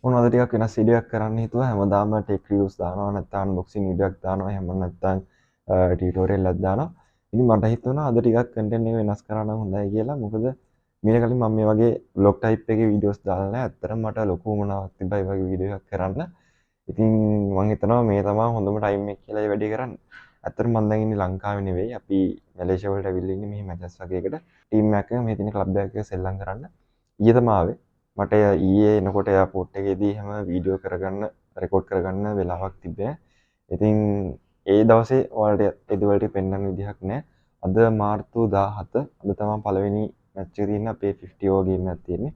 මොනවද ටිකක් වෙනස් වීඩියෝ එකක් කරන්න හිතුවා. හැමදාම ටෙක් රිවිව්ස් දානවා, නැත්නම් අන්බොක්සින් වීඩියෝ එකක් දානවා, එහෙම නැත්නම් ටියුටෝරියල් එකක් දානවා. ඉතින් මට හිතුණා අද ටිකක් කන්ටෙන්ට් එක වෙනස් කරා නම් හොඳයි කියලා. මොකද මීට කලින් මම මේ වගේ vlog type එකේ වීඩියෝස් දාලා නැහැ. ඇත්තටම මට ලොකු උවමනාවක් තිබ්බා මේ වගේ වීඩියෝ එකක් කරන්න. ඉතින් මම හිතනවා මේ තමයි හොඳම ටයිම් එක කියලා මේ වැඩේ කරන්න. ඇත්තටම මම දැන් ඉන්නේ ලංකාවේ නෙවෙයි. අපි මැලේසියා වලට ඇවිල්ලා ඉන්නේ මෙහි මැචස් වගේ එකකට. ටීම් එකක් එක මේ තියෙන ක්ලබ් එකක සෙල්ලම් කරන්න. ඊයේ තමයි ආවේ. මට ඊයේ එනකොට එයාපෝට් එකේදී හැම වීඩියෝ කරගන්න රෙකෝඩ් කරගන්න වෙලාවක් තිබ්බේ. ඉතින් ඒ දවසේ ඔයාලට එදවලට පෙන්වන්න විදිහක් නැහැ. අද මාර්තු 17 අද තමයි පළවෙනි මැච් එක තියෙන්නේ අපේ 50 ඕවර් ගේම් එකක් තියෙන්නේ.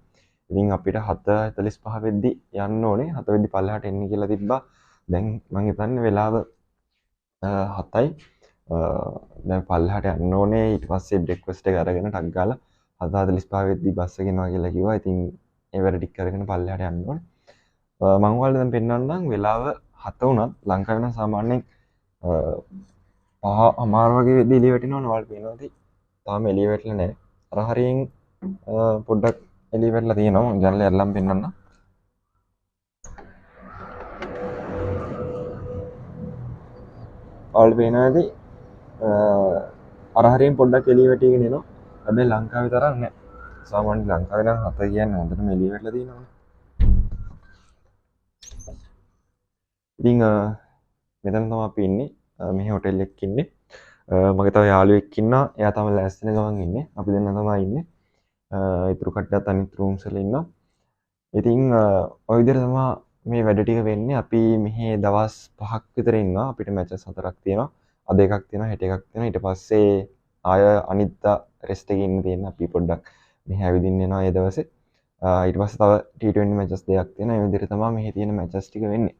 ඉතින් අපිට 7:45 වෙද්දි යන්න ඕනේ. 7 වෙද්දි පල්ලෙහාට එන්න කියලා තිබ්බා. දැන් මම හිතන්නේ වෙලාව 7යි. දැන් පල්ලෙහාට යන්න ඕනේ. ඊට පස්සේ බ්‍රෙක්ෆාස්ට් එක අරගෙන ටක් ගාලා 7:45 වෙද්දි බස් එක එනවා කියලා කිව්වා. ඉතින් ඒ වැඩ ටික කරගෙන පල්ලෙහාට යන්න ඕනේ. මම ඔයාලට දැන් පෙන්නන්නම් වෙලාව 7 වුණත් ලංකාවේ නම් සාමාන්‍යයෙන් 5 අමාරු වගේ වෙද්දි එළිය වැටෙනවනේ. ඔයාලට පේනවා ඇති. තාම එළිය වැටලා නැහැ. අර හරියෙන් පොඩ්ඩක් එළිය වැටලා තියෙනවා. මම ජනලේ අරලම් පෙන්නන්නම්. ඔයාලට පේනවා ඇති. අර හරියෙන් පොඩ්ඩක් එළිය වැටීගෙන එනවා. හැබැයි ලංකාවේ තරම් නැහැ. සාමාන්‍ය ලංකාවේ නම් 7 කියන්නේ හොඳටම එළිය වැටලා තියෙනවනේ. ඉතින් මෙතන තමයි අපි ඉන්නේ. මෙහි හොටෙල් එකක ඉන්නේ. මගේ තව යාළුවෙක් ඉන්නවා. එයා තමයි ලෑස්ති වෙන ගමන් ඉන්නේ. අපි දෙන්න තමයි ඉන්නේ. ඊටු කට්ටියත් අනිත් රූම්ස් වල ඉන්නවා. ඉතින් ඔය විදිහට තමයි මේ වැඩ ටික වෙන්නේ. අපි මෙහි දවස් 5ක් විතර ඉන්නවා. අපිට මැචස් 4ක් තියෙනවා. අද එකක් තියෙනවා, හෙට එකක් තියෙනවා. ඊට පස්සේ ආය අනිද්දා රෙස්ට් එකේ ඉන්න තියෙන අපි පොඩ්ඩක් මෙහි ඇවිදින්න එනවා ඒ දවසේ. ඊට පස්සේ තව T20 මැචස් දෙකක් තියෙනවා. ඒ විදිහට තමයි මෙහි තියෙන මැචස් ටික වෙන්නේ.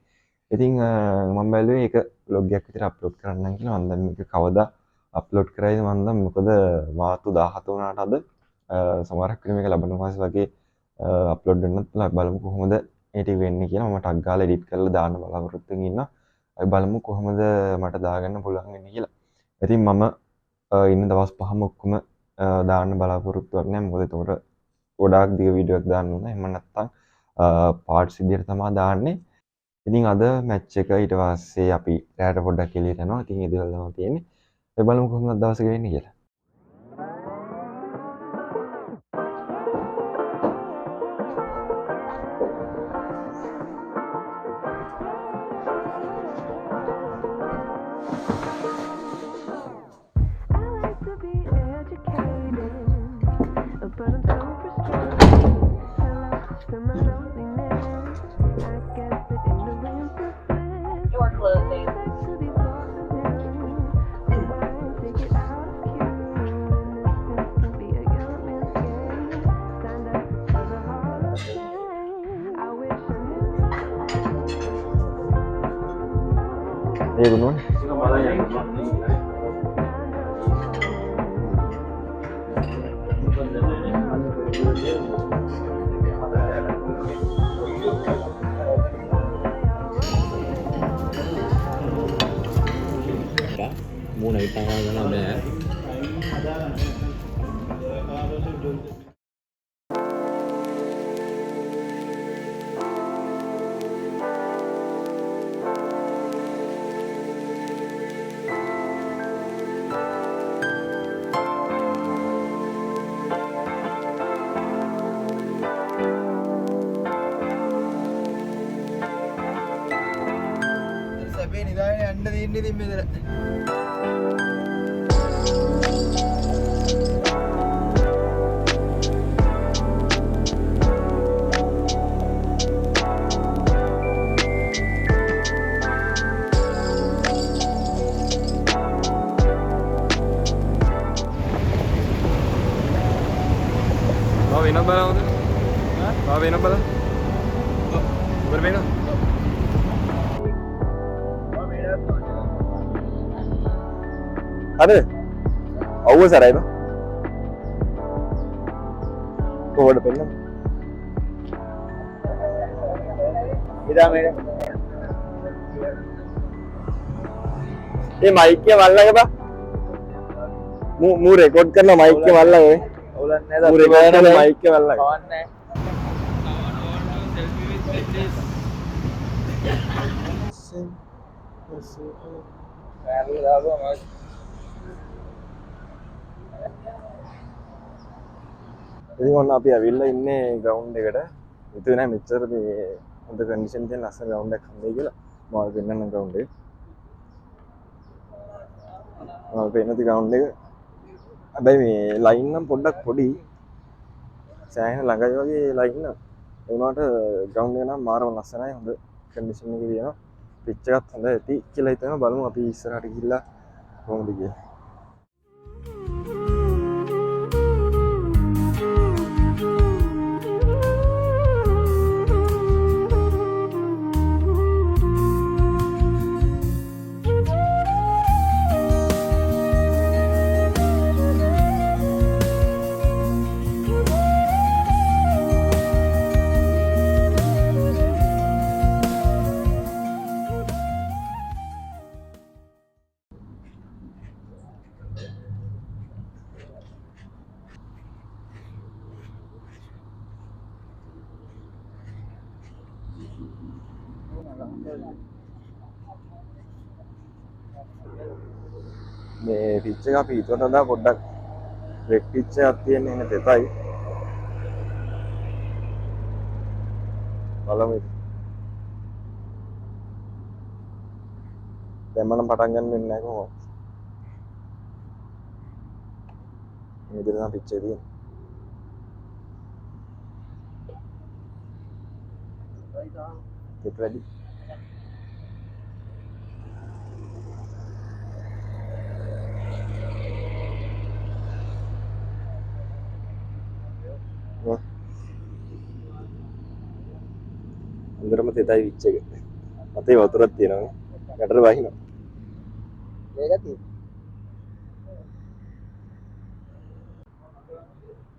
ඉතින් මම බැලුවේ ඒක vlog එකක් විතර අප්ලෝඩ් කරන්නම් කියලා. මම දැන් මේක කවදා අප්ලෝඩ් කරයිද මම දන්නේ. මොකද මාර්තු 17 වුණාට අද සමහරක් විට මේක ලබන මාසේ වගේ අප්ලෝඩ් වෙන්නත් බලමු කොහොමද ඒ ටික වෙන්නේ කියලා. මම ටග් ගාලා එඩිට් කරලා දාන්න බලාපොරොත්තු වෙමින් ඉන්නවා. අපි බලමු කොහොමද මට දාගන්න පුළුවන් වෙන්නේ කියලා. ඉතින් මම ඉන්න දවස් 5ම ඔක්කොම දාන්න බලාපොරොත්තු වෙන්නේ නැහැ. මොකද ඒතකොට ගොඩාක් දිග වීඩියෝ එකක් දාන්න ඕන. එහෙම නැත්නම් පාර්ට්ස් විදියට තමයි දාන්නේ. ඉතින් අද මැච් එක ඊට පස්සේ අපි රැට පොඩ්ඩක් එළියට යනවා. ඉතින් ඒ දේවල් තමයි තියෙන්නේ. අපි බලමු කොහොමද දවසක වෙන්නේ කියලා. ඒ ගුණෝනේ Mua này tao nó bè. Sabi ni dahil anda din din medera. Bawa enak barang tu. Bawa enak barang. Berbeda. Ada? Awal sarai no? Kau ada pengen? Ida mera. ये माइक के वाला के बा मुंह रिकॉर्ड करना mic के वाला है Ulan ne da. मुंह रिकॉर्ड करना माइक के वाला Kawan ne. ඉතින් ඔන්න අපි ඇවිල්ලා ඉන්නේ ග්‍රවුන්ඩ් එකට. හිතුවේ නෑ මෙච්චර මේ හොඳ කන්ඩිෂන් තියෙන ලස්සන ග්‍රවුන්ඩ් එකක් හම්බෙයි කියලා. මම ඔයාලට පෙන්නන්න ග්‍රවුන්ඩ් එක. පෙන්නති ග්‍රවුන්ඩ් එක. හැබැයි මේ ලයින් නම් පොඩ්ඩක් පොඩි. සෑහෙන ළඟයි වගේ ලයින් නම්. ඒ වුණාට ග්‍රවුන්ඩ් එක නම් මාරම ලස්සනයි. හොඳ කන්ඩිෂන් එකේ තියෙනවා. පිච් එකත් හොඳ ඇති කියලා හිතනවා. බලමු අපි ඉස්සරහට ගිහිල්ලා කොහොමද කියලා. මේ පිච් එක අපි හිතුවට වඩා පොඩ්ඩක් වෙට් පිච් එකක් තියෙන එන තෙතයි. බලමු. දැන් මනම් පටන් ගන්න වෙන්නේ නැහැ කොහොමද? මේ විදිහට තමයි පිච් එක තියෙන්නේ. Get ready. අන්දරම තෙතයි පිච් එක. අතේ වතුරක් තියෙනවා නේ. ගැටර වහිනවා. මේක තියෙන්නේ.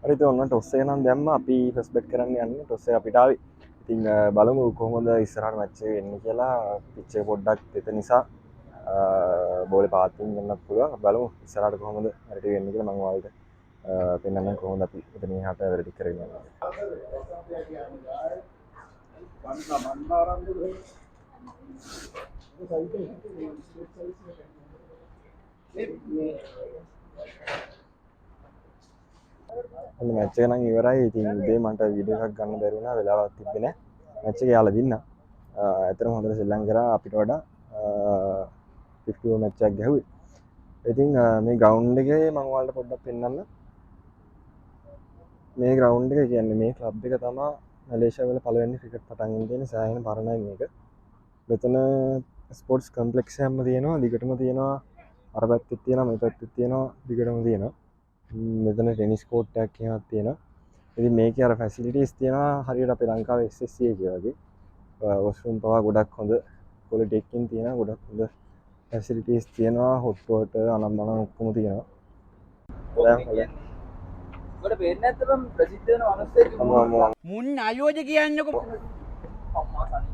හරි ඉතින් ඔන්න ටොස් එක නම් දැම්මා. අපි ෆස්ට් බෙට් කරන්න යන්නේ. ටොස් එක අපිට ආවේ. ඉතින් බලමු කොහොමද ඉස්සරහට මැච් එක වෙන්නේ කියලා. පිච් එක පොඩ්ඩක් තෙත නිසා බෝලේ පාතින් යන්නත් පුළුවන්. බලමු ඉස්සරහට කොහොමද හරියට වෙන්නේ කියලා. මම ඔයාලට පෙන්නන්න කොහොමද අපි එතන එහාට වැඩ ටික කරගෙන යන්නේ. මැච් එක නම් ඉවරයි. ඉතින් උදේ මට වීඩියෝ එකක් ගන්න බැරි වුණා. වෙලාවක් තිබ්බේ නැහැ. මැච් එක යාලා දින්නා. ඇත්තටම හොඳට සෙල්ලම් කරා අපිට වඩා 50 මැච් එකක් ගැහුවේ. ඉතින් මේ ග්‍රවුන්ඩ් එකේ මම ඔයාලට පොඩ්ඩක් පෙන්නන්න. මේ ග්‍රවුන්ඩ් එක කියන්නේ මේ ක්ලබ් එක තමයි මැලේසියා වල පළවෙනි ක්‍රිකට් පටන් ගන්න තියෙන සෑහෙන පරණයි මේක. මෙතන ස්පෝර්ට්ස් කම්ප්ලෙක්ස් එකක්ම තියෙනවා. දිගටම තියෙනවා. අර පැත්තෙත් තියෙනවා මේ පැත්තෙත් තියෙනවා. දිගටම තියෙනවා. මෙතන ටෙනිස් කෝට් එකක් එහෙමත් තියෙනවා. ඉතින් මේකේ අර ෆැසිලිටිස් තියෙනවා හරියට අපේ ලංකාවේ SSC එකේ වගේ. වොෂ්රූම් පවා ගොඩක් හොඳ ක්වොලිටි එකකින් තියෙනවා. ගොඩක් හොඳ ෆැසිලිටිස් තියෙනවා. හොට් වෝටර් අනම්මන ඔක්කොම තියෙනවා. ඔබට පේන්නේ නැත්නම් ප්‍රසිද්ධ වෙන මිනිස්සෙක් මුන් ආයෝජ කියන්නකො අම්මා සනි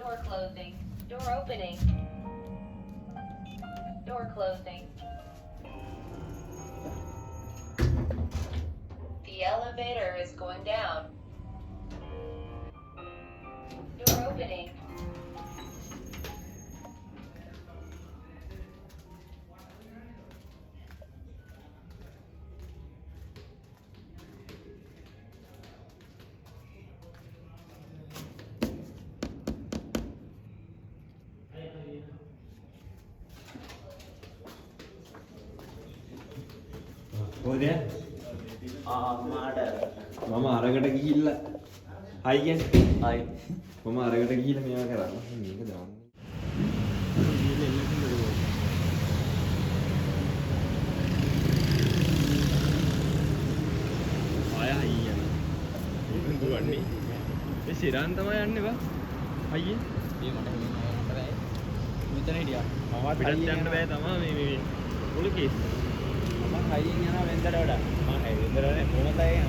Door closing. Door opening. Door closing. The elevator is going down. Door opening. කොහෙද? මම අරකට ගිහිල්ලා හයි කියන්නේ. හයි. මම අරකට ගිහිල්ලා මේවා කරා. මේක දාන්න. ආය අයියා. ඒක දුවන්නේ. ඒ සිරාන් තමයි යන්නේ බා. අයියේ. මේ මට මේ යන්න බෑ. මෙතන හිටියා. මමත් පිටත් හයියෙන් යන්න බෑ තමයි මේ මුළු කේස්. මම හයියෙන් යනවා වෙන්දට වඩා. මම හයි වෙන්දට නේ කොහොමද යන්නේ?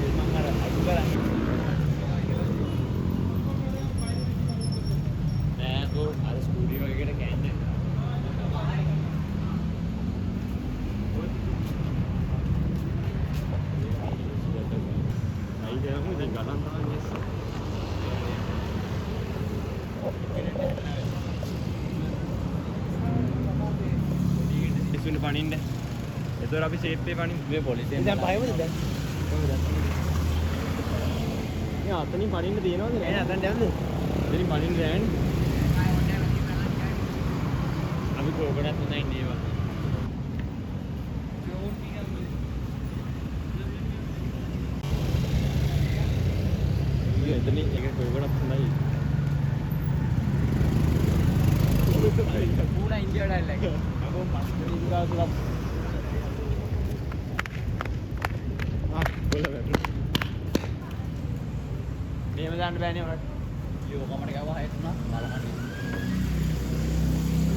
මම අර අඩු කරන්නේ. නෑ කෝ අර ස්කූටි වගේකට කෑන්නේ. අයි දැන් දැන් ගණන් තමයි ඉස්සුනේ පනින්න. ඒතර අපි ෂේප් එකේ පනින්න. මේ පොලිසියෙන් දැන් පහවද දැන්? මේ අතනින් පනින්න තියනවද නෑ නෑ? අතන්ට යන්නේ. එතනින් පනින්න බෑනේ. අපි කෝකටත් හොඳයි නේවා. එතනින් එක කොයකටත් හොඳයි. पूरा इंडिया डाल लगे अब वो पाकिस्तानी का थोड़ा बोला मैं මේ මදාන්න බෑනේ උනට ලියෝ කමඩ ගාවා හයත් උනා බලන්න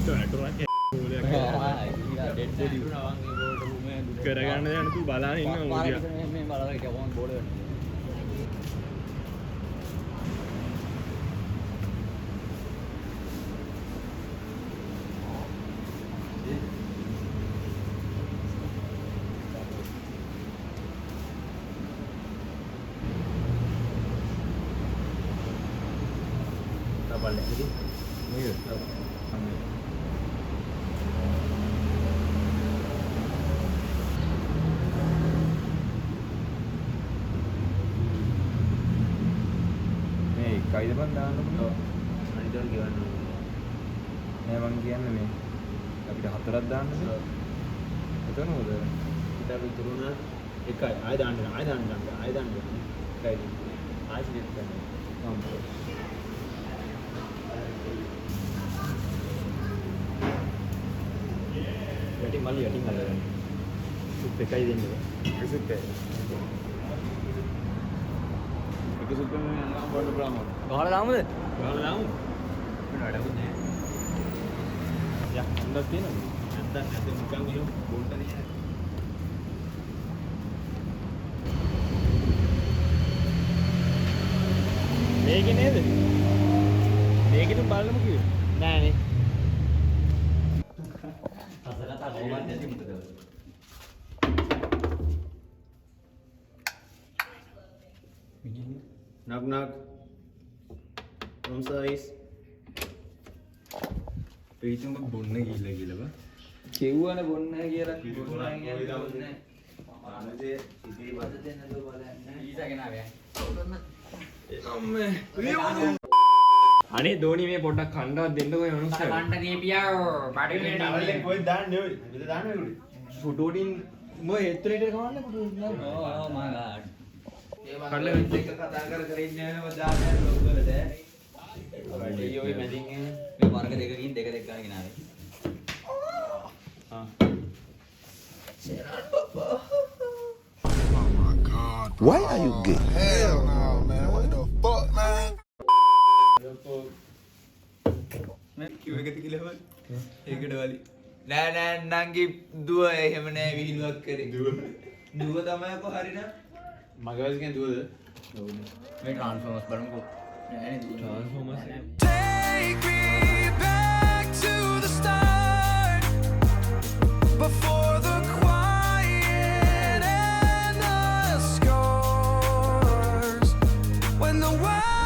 तो एक्टर के बोले ඩෙඩ් බොඩි උනා වගේ බෝඩ් රූමේ කරගන්න යන තු බලන්න ඉන්න මොදියා මේ බලලා ගියා බෝඩ් වෙන balik jadi ni ke මේ කයිද බන් දාන්න පුළුවන් අනිතර ගෙවන්න නෑ මං කියන්නේ මේ අපිට හතරක් දාන්නද එතන උද ඉතින් උතුරුන එකයි ආය දාන්න එකයි ආය සිලෙක්ට් කරන්න යටින් මල්ලි යටින් අල්ලගන්න සුප් එකයි දෙන්නේ සුප් එක සුප් එකෙන් යනවා බෝඩ් ප්‍රාම ගහලා දාමුද ගහලා දාමු වෙන වැඩකුත් නෑ යා හොඳක් තියෙනවද නැත්නම් නැත්නම් නිකන් ගිහුම් බෝඩ් එකේ මේකේ නේද මේකෙත් බලන්නම කිව්වේ නෑනේ අසලත කොහොමද නැති මොකද knock knock room service ප්‍රීතිම බොන්න ගිහිල්ලා කියලා බා කෙව්වනේ බොන්න කියලා බොන්න කියන්නේ ආනදේ ඉතිරි බද දෙන්න දෝ බලන්න ඊසගෙන ආවේ අම්මේ අනේ ධෝනි මේ පොඩ්ඩක් කණ්ඩාවක් දෙන්නකෝ මේ මනුස්සයා කණ්ඩ දීපියා පාඩේ ඩබල් එක කොහෙද දාන්නේ ඔය මෙතන දාන්නේ ඔය ෆොටෝටින් මොය හෙත්තරේට කවන්නේ ෆොටෝ ඕ මා ගාඩ් කඩලා එක කතා කර කර ඉන්නේ නේද දාන්නේ බ්ලොග් වලට අයියෝ මේ මැදින් මේ වර්ග දෙකකින් දෙක දෙක ගන්න ගෙනාවේ Why are you gay? Hell no, man. What the fuck, man? කිව්ව එකද කියලා හොල් ඒකට වලි නෑ නංගි දුව එහෙම නෑ විහිළුවක් කරේ දුව තමයි කො හරින මගවස්ගෙන් දුවද මේ ට්‍රාන්ස්ෆෝමර්ස් බලමුකෝ නෑනේ දුව transformers Take me back to the start before the quiet and the scars when the world